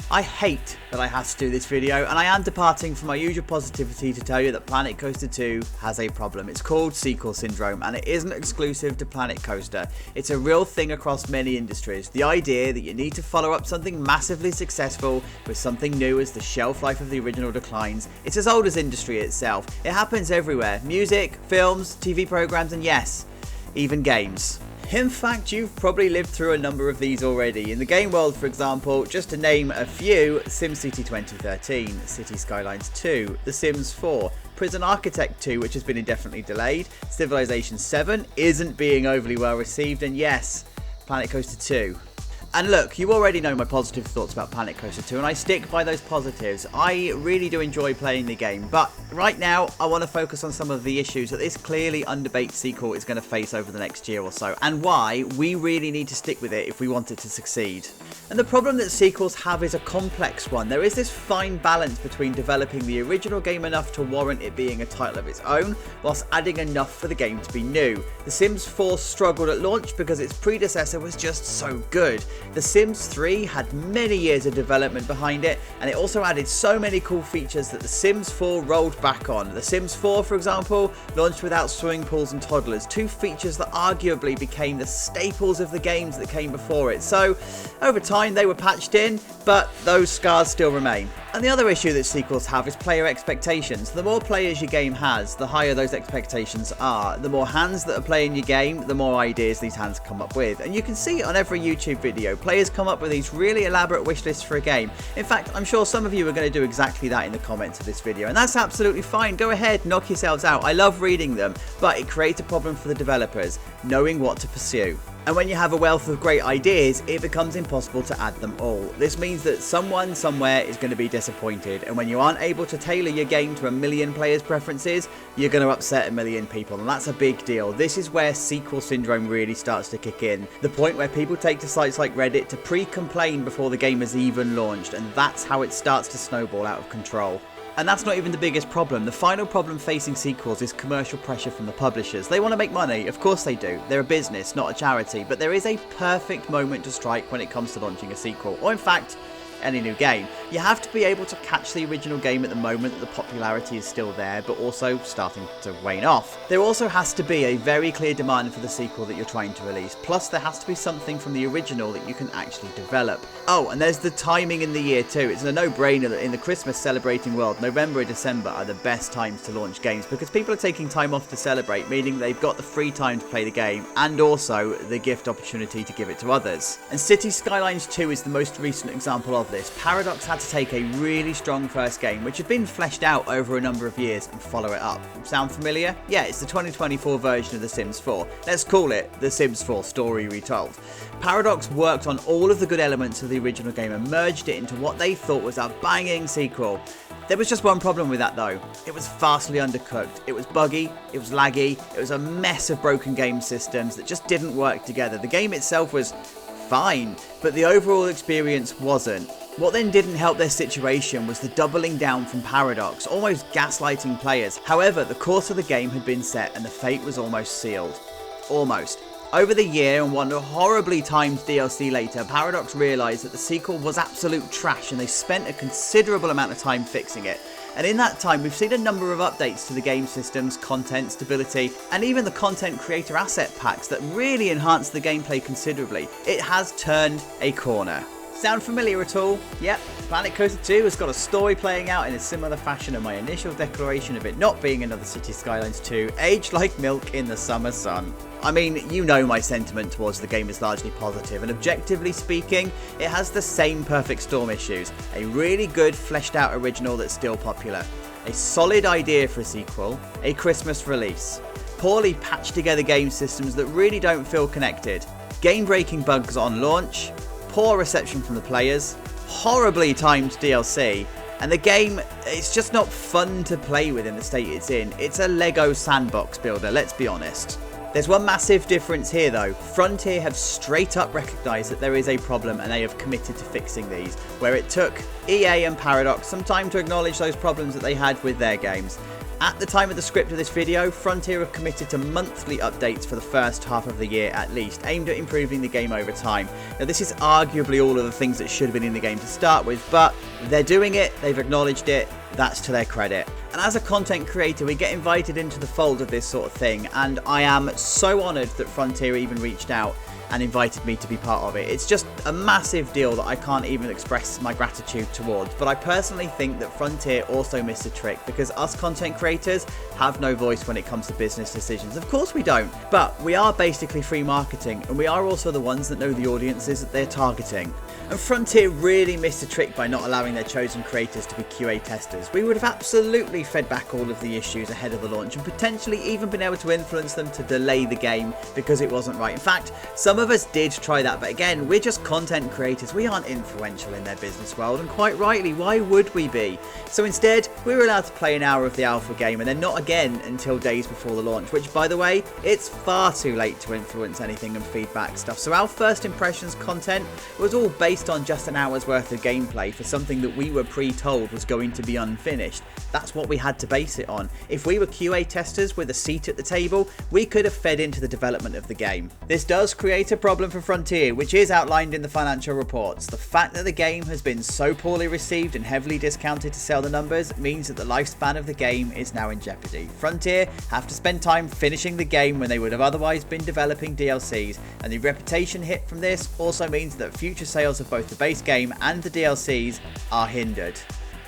I hate that I have to do this video, and I am departing from my usual positivity to tell you that Planet Coaster 2 has a problem. It's called sequel syndrome, and it isn't exclusive to Planet Coaster. It's a real thing across many industries. The idea that you need to follow up something massively successful with something new as the shelf life of the original declines. It's as old as industry itself. It happens everywhere. Music, films, TV programs, and yes, even games. In fact, you've probably lived through a number of these already. In the game world, for example, just to name a few: SimCity 2013, Cities Skylines 2, The Sims 4, Prison Architect 2, which has been indefinitely delayed, Civilization 7 isn't being overly well received, and yes, Planet Coaster 2. And look, you already know my positive thoughts about Planet Coaster 2, and I stick by those positives. I really do enjoy playing the game, but right now I want to focus on some of the issues that this clearly underbaked sequel is going to face over the next year or so, and why we really need to stick with it if we want it to succeed. And the problem that sequels have is a complex one. There is this fine balance between developing the original game enough to warrant it being a title of its own, whilst adding enough for the game to be new. The Sims 4 struggled at launch because its predecessor was just so good. The Sims 3 had many years of development behind it, and it also added so many cool features that The Sims 4 rolled back on. The Sims 4, for example, launched without swimming pools and toddlers, two features that arguably became the staples of the games that came before it. So, over time they were patched in, but those scars still remain. And the other issue that sequels have is player expectations. The more players your game has, the higher those expectations are. The more hands that are playing your game, the more ideas these hands come up with. And you can see it on every YouTube video. Players come up with these really elaborate wish lists for a game. In fact, I'm sure some of you are going to do exactly that in the comments of this video, and that's absolutely fine. Go ahead, knock yourselves out. I love reading them, but it creates a problem for the developers, knowing what to pursue. And when you have a wealth of great ideas, it becomes impossible to add them all. This means that someone somewhere is going to be disappointed, and when you aren't able to tailor your game to a million players' preferences, you're going to upset a million people, and that's a big deal. This is where sequel syndrome really starts to kick in. The point where people take to sites like Reddit to pre-complain before the game has even launched, and that's how it starts to snowball out of control. And that's not even the biggest problem. The final problem facing sequels is commercial pressure from the publishers. They want to make money, of course they do. They're a business, not a charity, but there is a perfect moment to strike when it comes to launching a sequel, or in fact, any new game. You have to be able to catch the original game at the moment that the popularity is still there, but also starting to wane off. There also has to be a very clear demand for the sequel that you're trying to release, plus there has to be something from the original that you can actually develop. Oh, and there's the timing in the year too. It's a no-brainer that in the Christmas celebrating world, November and December are the best times to launch games, because people are taking time off to celebrate, meaning they've got the free time to play the game, and also the gift opportunity to give it to others. And Cities Skylines 2 is the most recent example of this. Paradox had to take a really strong first game, which had been fleshed out over a number of years, and follow it up. Sound familiar? Yeah, it's the 2024 version of The Sims 4. Let's call it The Sims 4 Story Retold. Paradox worked on all of the good elements of the original game and merged it into what they thought was a banging sequel. There was just one problem with that though. It was vastly undercooked. It was buggy, it was laggy, it was a mess of broken game systems that just didn't work together. The game itself was fine, but the overall experience wasn't. What then didn't help their situation was the doubling down from Paradox, almost gaslighting players. However, the course of the game had been set and the fate was almost sealed. Almost. Over the year and one horribly timed DLC later, Paradox realised that the sequel was absolute trash, and they spent a considerable amount of time fixing it. And in that time, we've seen a number of updates to the game systems, content, stability, and even the content creator asset packs that really enhance the gameplay considerably. It has turned a corner. Sound familiar at all? Yep, Planet Coaster 2 has got a story playing out in a similar fashion, and my initial declaration of it not being another Cities Skylines 2 aged like milk in the summer sun. I mean, you know my sentiment towards the game is largely positive, and objectively speaking, it has the same perfect storm issues. A really good fleshed out original that's still popular. A solid idea for a sequel. A Christmas release. Poorly patched together game systems that really don't feel connected. Game breaking bugs on launch. Poor reception from the players, horribly timed DLC, and the game, it's just not fun to play with in the state it's in. It's a Lego sandbox builder, let's be honest. There's one massive difference here though. Frontier have straight up recognised that there is a problem, and they have committed to fixing these, where it took EA and Paradox some time to acknowledge those problems that they had with their games. At the time of the script of this video, Frontier have committed to monthly updates for the first half of the year at least, aimed at improving the game over time. Now this is arguably all of the things that should have been in the game to start with, but they're doing it, they've acknowledged it, that's to their credit. And as a content creator, we get invited into the fold of this sort of thing, and I am so honoured that Frontier even reached out and invited me to be part of it. It's just a massive deal that I can't even express my gratitude towards, but I personally think that Frontier also missed a trick, because us content creators have no voice when it comes to business decisions. Of course we don't, but we are basically free marketing, and we are also the ones that know the audiences that they're targeting. And Frontier really missed a trick by not allowing their chosen creators to be QA testers. We would have absolutely fed back all of the issues ahead of the launch and potentially even been able to influence them to delay the game because it wasn't right. In fact, some of us did try that, but again, we're just content creators. We aren't influential in their business world, and quite rightly, why would we be? So instead, we were allowed to play an hour of the alpha game and then not again until days before the launch, which, by the way, it's far too late to influence anything and feedback stuff. So our first impressions content was all based on just an hour's worth of gameplay for something that we were pre-told was going to be unfinished. That's what we had to base it on. If we were QA testers with a seat at the table, we could have fed into the development of the game. This does create a problem for Frontier, which is outlined in the financial reports. The fact that the game has been so poorly received and heavily discounted to sell the numbers means that the lifespan of the game is now in jeopardy. Frontier have to spend time finishing the game when they would have otherwise been developing DLCs, and the reputation hit from this also means that future sales of both the base game and the DLCs are hindered.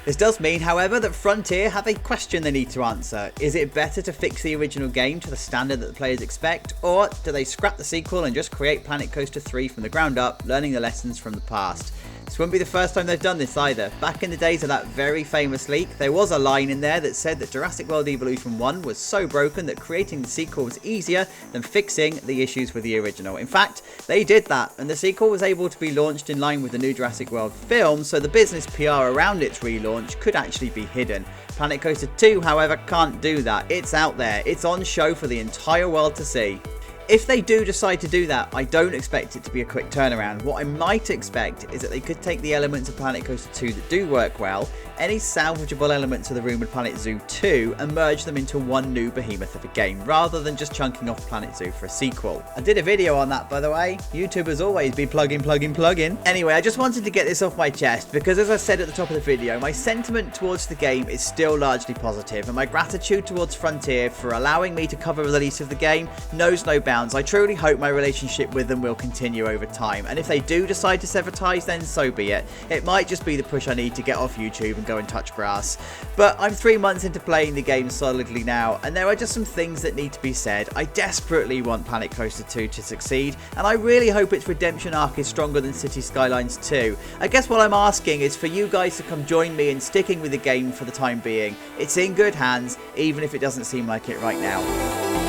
This does mean, however, that Frontier have a question they need to answer. Is it better to fix the original game to the standard that the players expect, or do they scrap the sequel and just create Planet Coaster 3 from the ground up, learning the lessons from the past? This wouldn't be the first time they've done this either. Back in the days of that very famous leak, there was a line in there that said that Jurassic World Evolution 1 was so broken that creating the sequel was easier than fixing the issues with the original. In fact, they did that, and the sequel was able to be launched in line with the new Jurassic World film, so the business PR around its relaunch could actually be hidden. Planet Coaster 2, however, can't do that. It's out there, it's on show for the entire world to see. If they do decide to do that, I don't expect it to be a quick turnaround. What I might expect is that they could take the elements of Planet Coaster 2 that do work well, any salvageable elements of the Rumoured Planet Zoo 2, and merge them into one new behemoth of a game, rather than just chunking off Planet Zoo for a sequel. I did a video on that, by the way. YouTube has always been plugging. Anyway, I just wanted to get this off my chest, because as I said at the top of the video, my sentiment towards the game is still largely positive, and my gratitude towards Frontier for allowing me to cover the release of the game knows no bounds. I truly hope my relationship with them will continue over time, and if they do decide to sever ties, then so be it. It might just be the push I need to get off YouTube and go and touch grass. But I'm 3 months into playing the game solidly now, and there are just some things that need to be said. I desperately want Planet Coaster 2 to succeed, and I really hope its redemption arc is stronger than Cities Skylines 2. I guess what I'm asking is for you guys to come join me in sticking with the game for the time being. It's in good hands, even if it doesn't seem like it right now.